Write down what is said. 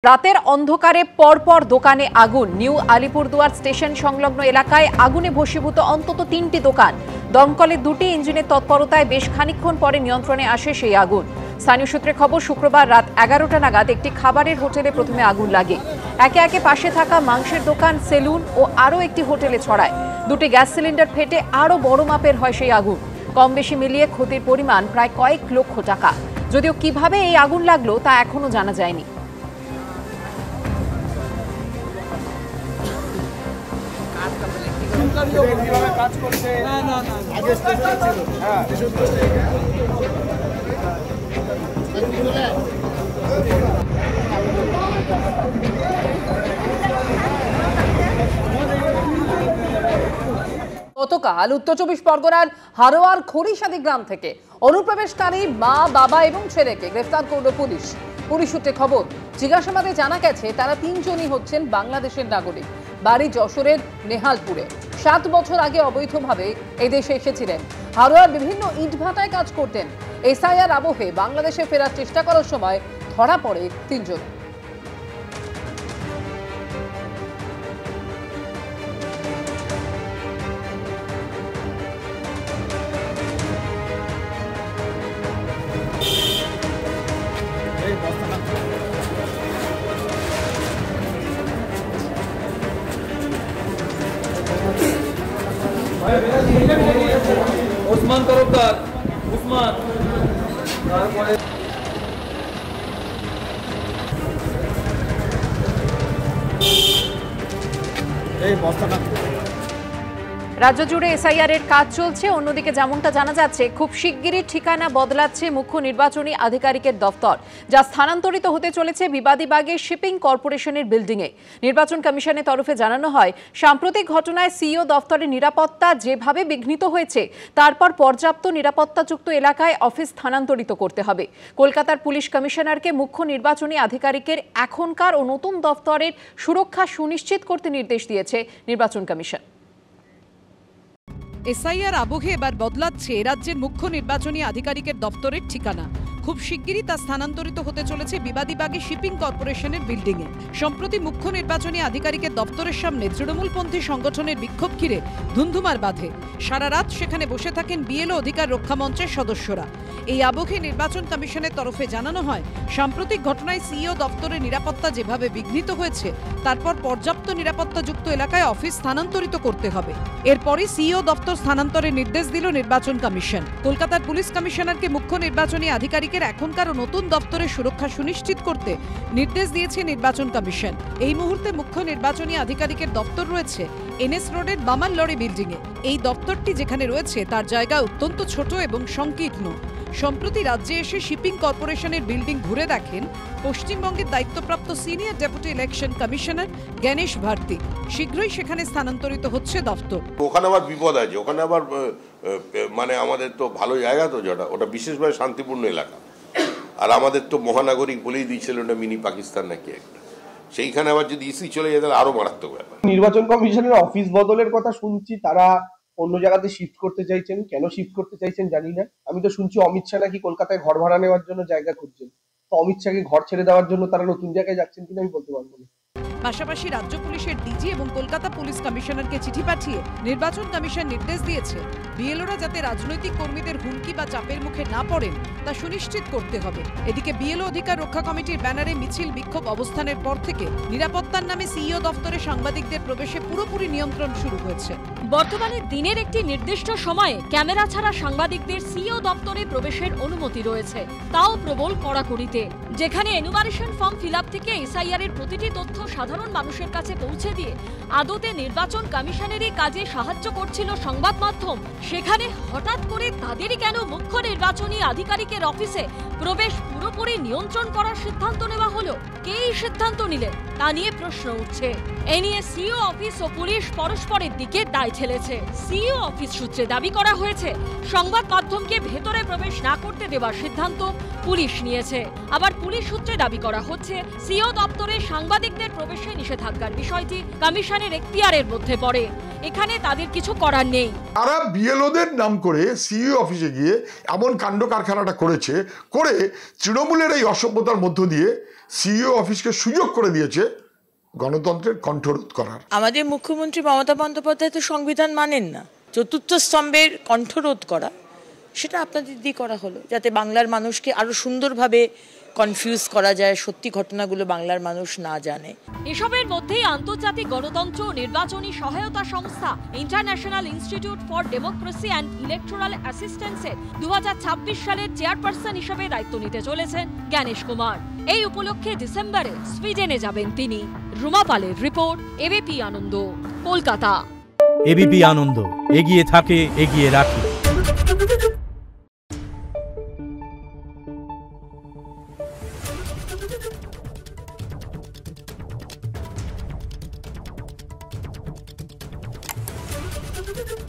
রাতের অন্ধকারে পরপর দোকানে আগুন। নিউ আলিপুরদুয়ার স্টেশন সংলগ্ন এলাকায় আগুনে ভস্মীভূত অন্তত 3টি দোকান। দমকলের 2টি ইঞ্জিনের তৎপরতায় বেশ খানিকক্ষণ পরে নিয়ন্ত্রণে আসে সেই আগুন। স্থানীয় সূত্রে খবর, শুক্রবার রাত 11টা নাগাদ একটি খাবারের হোটেলে প্রথমে আগুন লাগে। একে একে পাশে থাকা মাংসের দোকান, সেলুন ও আরও একটি হোটেলে ছড়ায়। 2টি গ্যাস সিলিন্ডার ফেটে আরও বড় মাপের হয় সেই আগুন। কম বেশি মিলিয়ে ক্ষতির পরিমাণ প্রায় কয়েক লক্ষ টাকা। যদিও কিভাবে এই আগুন লাগলো তা এখনো জানা যায়নি। কাজ করছে আগে স্টেশন ছিল। হ্যাঁ, গতকাল উত্তর 24 পরগনার হারোয়ার খড়িশাদি গ্রাম থেকে অনুপ্রবেশকারী মা, বাবা এবং ছেলেকে গ্রেফতার করল পুলিশ। পুলিশ সূত্রে খবর, জিজ্ঞাসাবাদে জানা গেছে তারা 3জনই হচ্ছেন বাংলাদেশের নাগরিক। বাড়ি যশোরের নেহালপুরে। 7 বছর আগে অবৈধভাবে এদেশে এসেছিলেন। হারোয়ার বিভিন্ন ইটভাটায় কাজ করতেন। এসআইআর আবহে বাংলাদেশে ফেরার চেষ্টা করার সময় ধরা পড়ে 3জন। ওসমান তরফদার, উসমান, তারপরে এই বস্তাটা। রাজ্য জুড়ে এসআইআর এর কাজ চলছে। অন্যদিকে যেমনটা জানা যাচ্ছে, খুব শিগগিরই ঠিকানা বদলাচ্ছে মুখ্য নির্বাচনী আধিকারিকের দফতর, যা স্থানান্তরিত হতে চলেছে বিবাদীবাগের শিপিং কর্পোরেশনের বিল্ডিংয়ে। নির্বাচন কমিশনের তরফে জানানো হয়, সাম্প্রতিক ঘটনায় সিইও দফতরের নিরাপত্তা যেভাবে বিঘ্নিত হয়েছে, তারপর পর্যাপ্ত নিরাপত্তাযুক্ত এলাকায় অফিস স্থানান্তরিত করতে হবে। কলকাতার পুলিশ কমিশনারকে মুখ্য নির্বাচনী আধিকারিকের এখনকার ও নতুন দফতরের সুরক্ষা সুনিশ্চিত করতে নির্দেশ দিয়েছে নির্বাচন কমিশন। এসআইআর আবহে এবার বদলাচ্ছে রাজ্যের মুখ্য নির্বাচনী আধিকারিকের দপ্তরের ঠিকানা। খুব শিগগিরই তা স্থানান্তরিত হতে চলেছে বিবাদীবাগী শিপিং কর্পোরেশনের বিল্ডিংয়ে। সম্প্রতি মুখ্য নির্বাচনী আধিকারিকের দপ্তরের সামনে তৃণমূলপন্থী সংগঠনের বিক্ষোভ ঘিরে ধুন্ধুমার বাঁধে। সারা রাত সেখানে বসে থাকেন বিএলও অধিকার রক্ষা মঞ্চের সদস্যরা। এই আবহে নির্বাচন কমিশনের তরফে জানানো হয়, সাম্প্রতিক ঘটনায় সিইও দপ্তরের নিরাপত্তা যেভাবে বিঘ্নিত হয়েছে, তারপর পর্যাপ্ত নিরাপত্তাযুক্ত এলাকায় অফিস স্থানান্তরিত করতে হবে। এরপরই সিইও দপ্তর স্থানান্তরের নির্দেশ দিল নির্বাচন কমিশন। কলকাতার পুলিশ কমিশনারকে মুখ্য নির্বাচনী আধিকারিকের এখনকার ও নতুন দপ্তরের সুরক্ষা সুনিশ্চিত করতে নির্দেশ দিয়েছে নির্বাচন কমিশন। এই মুহূর্তে মুখ্য নির্বাচনী আধিকারিকের দপ্তর রয়েছে এনএস রোডের বামান লরি বিল্ডিংয়ে। এই দপ্তরটি যেখানে রয়েছে তার জায়গা অত্যন্ত ছোট এবং সংকীর্ণ। সম্প্রতি রাজ্যে এসে শিপিং কর্পোরেশনের বিল্ডিং ঘুরে দেখেন পশ্চিমবঙ্গের দায়িত্বপ্রাপ্ত senior deputy election commissioner Ganesh Bharati. শীঘ্রই সেখানে স্থানান্তরিত হচ্ছে দপ্তর। ওখানে আবার বিপদ আছে, ওখানে আবার মানে আমাদের তো ভালো জায়গা, তো যেটা ওটা বিশেষভাবে শান্তিপূর্ণ এলাকা। আর আমাদের তো মহানাগরিক বলেই দিয়েছিল ওটা মিনি পাকিস্তান নাকি একটা, সেইখানে আবার যদি ইসি চলে যায় তাহলে আরো মারাত্মক ব্যাপার। নির্বাচন কমিশনের অফিস বদলের কথা শুনছি, তারা অন্য জায়গাতে শিফট করতে চাইছেন। কেন শিফট করতে চাইছেন জানি না। আমি তো শুনছি অমিত শাহ নাকি কলকাতায় ঘর ভাড়া নেওয়ার জন্য জায়গা খুঁজছেন। তো অমিত শাহকে ঘর ছেড়ে দেওয়ার জন্য তারা নতুন জায়গায় যাচ্ছেন কিনা আমি বলতে পারবো না। পাশাপাশি রাজ্য পুলিশের ডিজি এবং কলকাতা পুলিশ কমিশনারকে চিঠি পাঠিয়ে নির্বাচন কমিশন নির্দেশ দিয়েছে, বিএলওরা যাতে রাজনৈতিক কর্মীদের হুমকি বা চাপের মুখে না পড়েন তা সুনিশ্চিত করতে হবে। এদিকে বিএলও অধিকার রক্ষা কমিটির ব্যানারে মিছিল, বিক্ষোভ, অবস্থানের পর থেকে নিরাপত্তার নামে সিইও দফতরে সাংবাদিকদের প্রবেশে পুরোপুরি নিয়ন্ত্রণ শুরু হয়েছে। বর্তমানে দিনের একটি নির্দিষ্ট সময়ে ক্যামেরা ছাড়া সাংবাদিকদের সিইও দপ্তরে প্রবেশের অনুমতি রয়েছে, তাও প্রবল কড়াকড়িতে। যেখানে এনুমারেশন ফর্ম ফিলআপ থেকে এসআইআর এর প্রতিটি তথ্য সাধারণ মানুষের কাছে পৌঁছে দিয়ে আদতে নির্বাচন কমিশনেরই কাজে সাহায্য করছিল সংবাদ মাধ্যম, সেখানে হঠাৎ করে তাদেরই কেন মুখ্য নির্বাচনী আধিকারিকের অফিসে প্রবেশ পুরোপুরি নিয়ন্ত্রণ করার সিদ্ধান্ত নেওয়া হলো? কে এই সিদ্ধান্ত নিলেন তা নিয়ে প্রশ্ন উঠছে। এ নিয়ে সিইও অফিস ও পুলিশ পরস্পরের দিকে দায় ঠেলেছে। সিইও অফিস সূত্রে দাবি করা হয়েছে, সংবাদ মাধ্যমকে ভেতরে প্রবেশ না করতে দেওয়ার সিদ্ধান্ত পুলিশ নিয়েছে। আবার পুলিশ সূত্রে দাবি করা হচ্ছে, সিইও দপ্তরে সাংবাদিকদের প্রবেশে নিষেধাজ্ঞার বিষয়টি কমিশনের এখতিয়ারের মধ্যে পড়ে। এখানে তাদের কিছু করার নেই। তারা বিএলওদের নাম করে সিইও অফিসে গিয়ে এমন কাণ্ড কারখানাটা করেছে, করে তৃণমূলের এই অসভ্যতার মধ্য দিয়ে সিইও অফিসকে সুযোগ করে দিয়েছে গণতন্ত্রের কণ্ঠরোধ করার। আমাদের মুখ্যমন্ত্রী মমতা বন্দ্যোপাধ্যায় তো সংবিধান মানেন না। চতুর্থ স্তম্ভের কণ্ঠরোধ করা সেটা আপনাদের দিয়ে করা হলো, যাতে বাংলার মানুষকে আরো সুন্দরভাবে কনফিউজ করা যায়, সত্যি ঘটনাগুলো বাংলার মানুষ না জানে। এসবের মধ্যেই আন্তর্জাতিক গণতন্ত্র ও নির্বাচনী সহায়তা সংস্থা International Institute for Democracy and Electoral অ্যাসিস্ট্যান্সের 2026 সালের চেয়ারপারসন হিসেবে দায়িত্ব নিতে চলেছেন জ্ঞানেশ কুমার। এই উপলক্ষে ডিসেম্বরে সুইডেনে যাবেন তিনি। রুমা পালের রিপোর্ট, এবিপি আনন্দ, কলকাতা। এবিপি আনন্দ, এগিয়ে থাকে, এগিয়ে রাখে। Thank you.